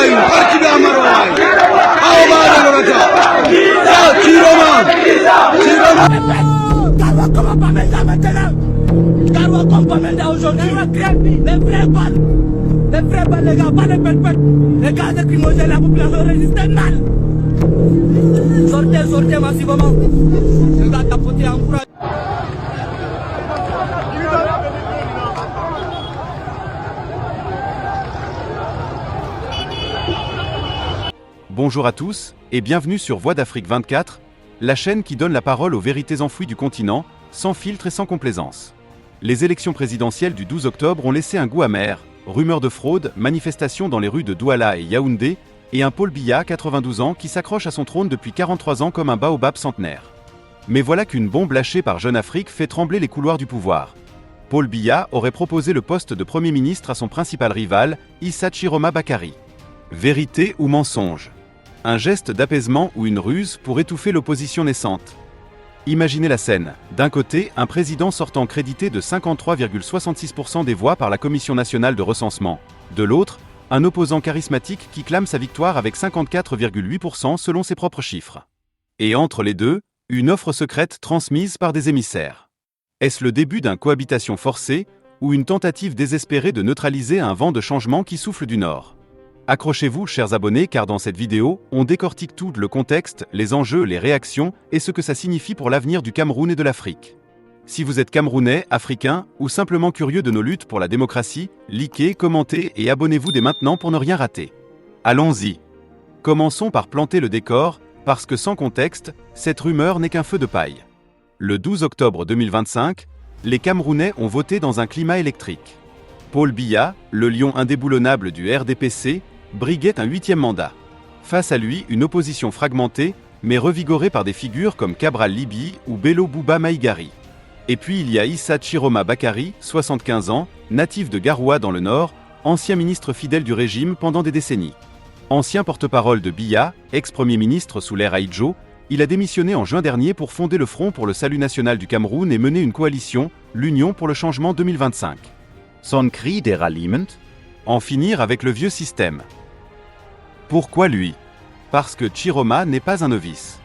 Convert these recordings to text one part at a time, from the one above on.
aujourd'hui. Les vrais balles, les gars, pas les pètes-pètes. Les gars de crimogènes, la population résiste mal. Sortez massivement. Les gars tapoter en courage. Bonjour à tous et bienvenue sur Voix d'Afrique 24, la chaîne qui donne la parole aux vérités enfouies du continent, sans filtre et sans complaisance. Les élections présidentielles du 12 octobre ont laissé un goût amer, rumeurs de fraude, manifestations dans les rues de Douala et Yaoundé, et un Paul Biya, 92 ans, qui s'accroche à son trône depuis 43 ans comme un baobab centenaire. Mais voilà qu'une bombe lâchée par Jeune Afrique fait trembler les couloirs du pouvoir. Paul Biya aurait proposé le poste de Premier ministre à son principal rival, Issa Chiroma Bakary. Vérité ou mensonge ? Un geste d'apaisement ou une ruse pour étouffer l'opposition naissante. Imaginez la scène. D'un côté, un président sortant crédité de 53,66% des voix par la Commission nationale de recensement. De l'autre, un opposant charismatique qui clame sa victoire avec 54,8% selon ses propres chiffres. Et entre les deux, une offre secrète transmise par des émissaires. Est-ce le début d'une cohabitation forcée ou une tentative désespérée de neutraliser un vent de changement qui souffle du Nord ? Accrochez-vous, chers abonnés, car dans cette vidéo, on décortique tout le contexte, les enjeux, les réactions et ce que ça signifie pour l'avenir du Cameroun et de l'Afrique. Si vous êtes Camerounais, Africain ou simplement curieux de nos luttes pour la démocratie, likez, commentez et abonnez-vous dès maintenant pour ne rien rater. Allons-y. Commençons par planter le décor, parce que sans contexte, cette rumeur n'est qu'un feu de paille. Le 12 octobre 2025, les Camerounais ont voté dans un climat électrique. Paul Biya, le lion indéboulonnable du RDPC, briguait un 8e mandat. Face à lui, une opposition fragmentée, mais revigorée par des figures comme Cabral Libi ou Bello Bouba Maïgari. Et puis il y a Issa Chiroma Bakary, 75 ans, natif de Garoua dans le Nord, ancien ministre fidèle du régime pendant des décennies. Ancien porte-parole de Biya, ex-premier ministre sous l'ère Aïdjo, il a démissionné en juin dernier pour fonder le Front pour le Salut National du Cameroun et mener une coalition, l'Union pour le Changement 2025. Son cri des ralliements ? En finir avec le vieux système. Pourquoi lui ? Parce que Chiroma n'est pas un novice.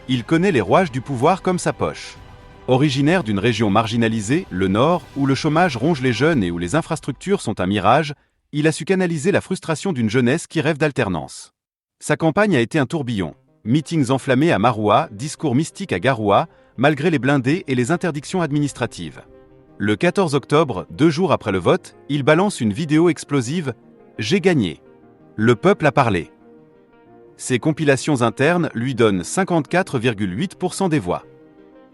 Il connaît les rouages du pouvoir comme sa poche. Originaire d'une région marginalisée, le Nord, où le chômage ronge les jeunes et où les infrastructures sont un mirage, il a su canaliser la frustration d'une jeunesse qui rêve d'alternance. Sa campagne a été un tourbillon. Meetings enflammés à Maroua, discours mystiques à Garoua, malgré les blindés et les interdictions administratives. Le 14 octobre, 2 jours après le vote, il balance une vidéo explosive « J'ai gagné ». Le peuple a parlé. Ses compilations internes lui donnent 54,8% des voix.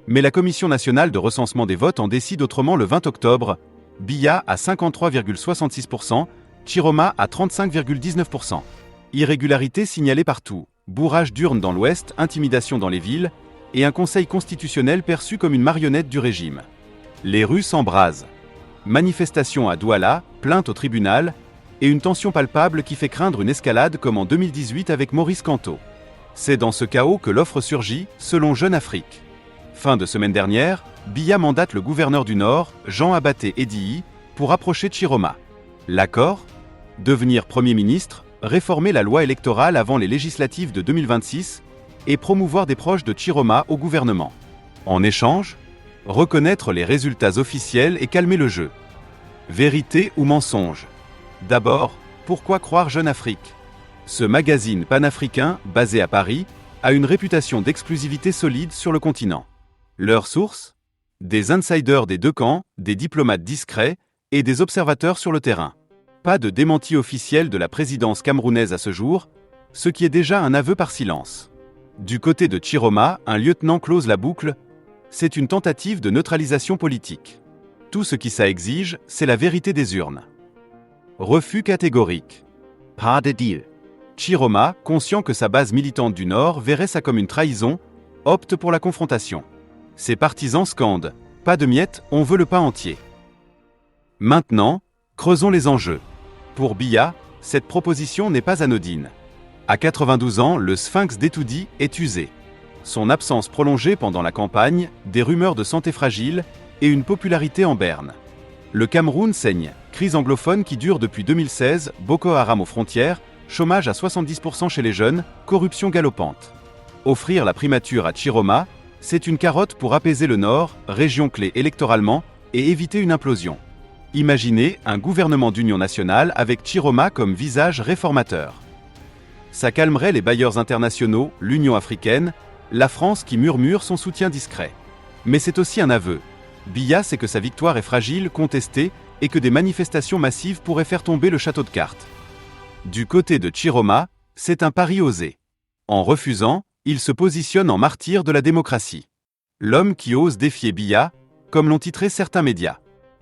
Mais la Commission nationale de recensement des votes en décide autrement le 20 octobre. Biya à 53,66%, Chiroma à 35,19%. Irrégularité signalée partout, bourrage d'urnes dans l'Ouest, intimidation dans les villes, et un conseil constitutionnel perçu comme une marionnette du régime. Les rues s'embrasent. Manifestations à Douala, plainte au tribunal, et une tension palpable qui fait craindre une escalade comme en 2018 avec Maurice Kamto. C'est dans ce chaos que l'offre surgit, selon Jeune Afrique. Fin de semaine dernière, Biya mandate le gouverneur du Nord, Jean Abaté Edii, pour approcher Chiroma. L'accord ? Devenir Premier ministre, réformer la loi électorale avant les législatives de 2026 et promouvoir des proches de Chiroma au gouvernement. En échange, reconnaître les résultats officiels et calmer le jeu. Vérité ou mensonge ? D'abord, pourquoi croire Jeune Afrique ? Ce magazine panafricain, basé à Paris, a une réputation d'exclusivité solide sur le continent. Leurs sources ? Des insiders des deux camps, des diplomates discrets et des observateurs sur le terrain. Pas de démenti officiel de la présidence camerounaise à ce jour, ce qui est déjà un aveu par silence. Du côté de Chiroma, un lieutenant close la boucle. C'est une tentative de neutralisation politique. Tout ce qui ça exige, c'est la vérité des urnes. Refus catégorique. Pas de deal. Chiroma, conscient que sa base militante du Nord verrait ça comme une trahison, opte pour la confrontation. Ses partisans scandent « Pas de miettes, on veut le pain entier ». Maintenant, creusons les enjeux. Pour Biya, cette proposition n'est pas anodine. À 92 ans, le sphinx d'Etoudi est usé. Son absence prolongée pendant la campagne, des rumeurs de santé fragile et une popularité en berne. Le Cameroun saigne, crise anglophone qui dure depuis 2016, Boko Haram aux frontières, chômage à 70% chez les jeunes, corruption galopante. Offrir la primature à Chiroma, c'est une carotte pour apaiser le Nord, région clé électoralement, et éviter une implosion. Imaginez un gouvernement d'union nationale avec Chiroma comme visage réformateur. Ça calmerait les bailleurs internationaux, l'Union africaine, la France qui murmure son soutien discret. Mais c'est aussi un aveu. Biya sait que sa victoire est fragile, contestée, et que des manifestations massives pourraient faire tomber le château de cartes. Du côté de Chiroma, c'est un pari osé. En refusant, il se positionne en martyr de la démocratie. L'homme qui ose défier Biya, comme l'ont titré certains médias.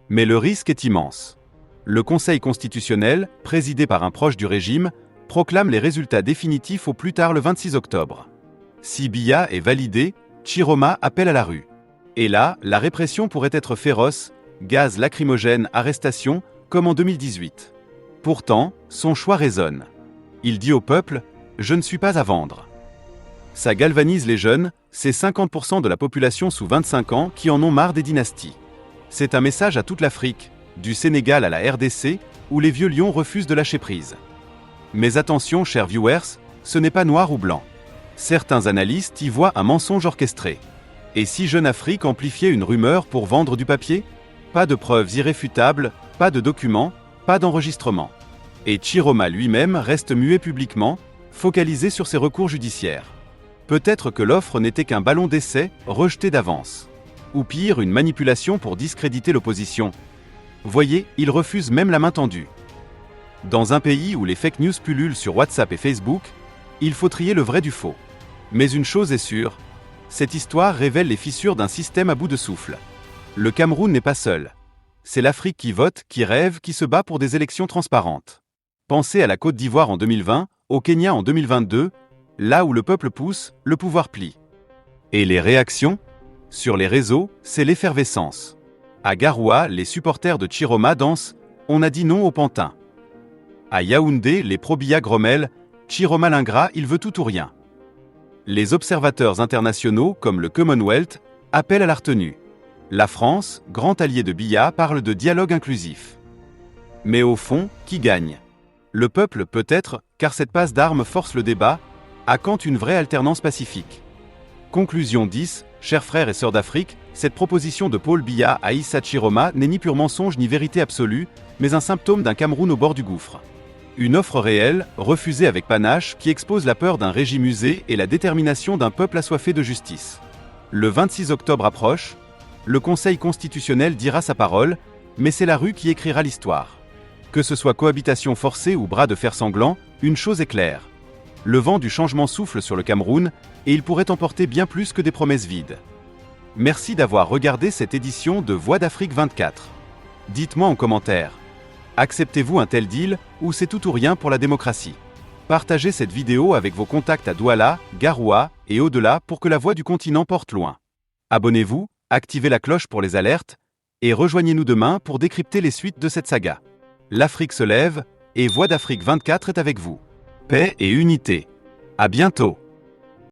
Mais le risque est immense. Le Conseil constitutionnel, présidé par un proche du régime, proclame les résultats définitifs au plus tard le 26 octobre. Si Biya est validé, Chiroma appelle à la rue. Et là, la répression pourrait être féroce, gaz lacrymogène, arrestation, comme en 2018. Pourtant, son choix résonne. Il dit au peuple « Je ne suis pas à vendre ». Ça galvanise les jeunes, c'est 50% de la population sous 25 ans qui en ont marre des dynasties. C'est un message à toute l'Afrique, du Sénégal à la RDC, où les vieux lions refusent de lâcher prise. Mais attention, chers viewers, ce n'est pas noir ou blanc. Certains analystes y voient un mensonge orchestré. Et si Jeune Afrique amplifiait une rumeur pour vendre du papier ? Pas de preuves irréfutables, pas de documents, pas d'enregistrement. Et Chiroma lui-même reste muet publiquement, focalisé sur ses recours judiciaires. Peut-être que l'offre n'était qu'un ballon d'essai, rejeté d'avance. Ou pire, une manipulation pour discréditer l'opposition. Voyez, il refuse même la main tendue. Dans un pays où les fake news pullulent sur WhatsApp et Facebook, il faut trier le vrai du faux. Mais une chose est sûre, cette histoire révèle les fissures d'un système à bout de souffle. Le Cameroun n'est pas seul. C'est l'Afrique qui vote, qui rêve, qui se bat pour des élections transparentes. Pensez à la Côte d'Ivoire en 2020, au Kenya en 2022, là où le peuple pousse, le pouvoir plie. Et les réactions ? Sur les réseaux, c'est l'effervescence. À Garoua, les supporters de Chiroma dansent « On a dit non au pantin ». À Yaoundé, les pro-Biya grommellent « Chiroma l'ingrat, il veut tout ou rien ». Les observateurs internationaux, comme le Commonwealth, appellent à la retenue. La France, grand allié de Biya, parle de dialogue inclusif. Mais au fond, qui gagne ? Le peuple peut-être, car cette passe d'armes force le débat, à quand une vraie alternance pacifique ? Conclusion 10, chers frères et sœurs d'Afrique, cette proposition de Paul Biya à Issa Chiroma n'est ni pur mensonge ni vérité absolue, mais un symptôme d'un Cameroun au bord du gouffre. Une offre réelle, refusée avec panache, qui expose la peur d'un régime usé et la détermination d'un peuple assoiffé de justice. Le 26 octobre approche, le Conseil constitutionnel dira sa parole, mais c'est la rue qui écrira l'histoire. Que ce soit cohabitation forcée ou bras de fer sanglant, une chose est claire. Le vent du changement souffle sur le Cameroun, et il pourrait emporter bien plus que des promesses vides. Merci d'avoir regardé cette édition de Voix d'Afrique 24. Dites-moi en commentaire. Acceptez-vous un tel deal, ou c'est tout ou rien pour la démocratie ? Partagez cette vidéo avec vos contacts à Douala, Garoua et au-delà pour que la voix du continent porte loin. Abonnez-vous, activez la cloche pour les alertes, et rejoignez-nous demain pour décrypter les suites de cette saga. L'Afrique se lève, et Voix d'Afrique 24 est avec vous. Paix et unité. À bientôt.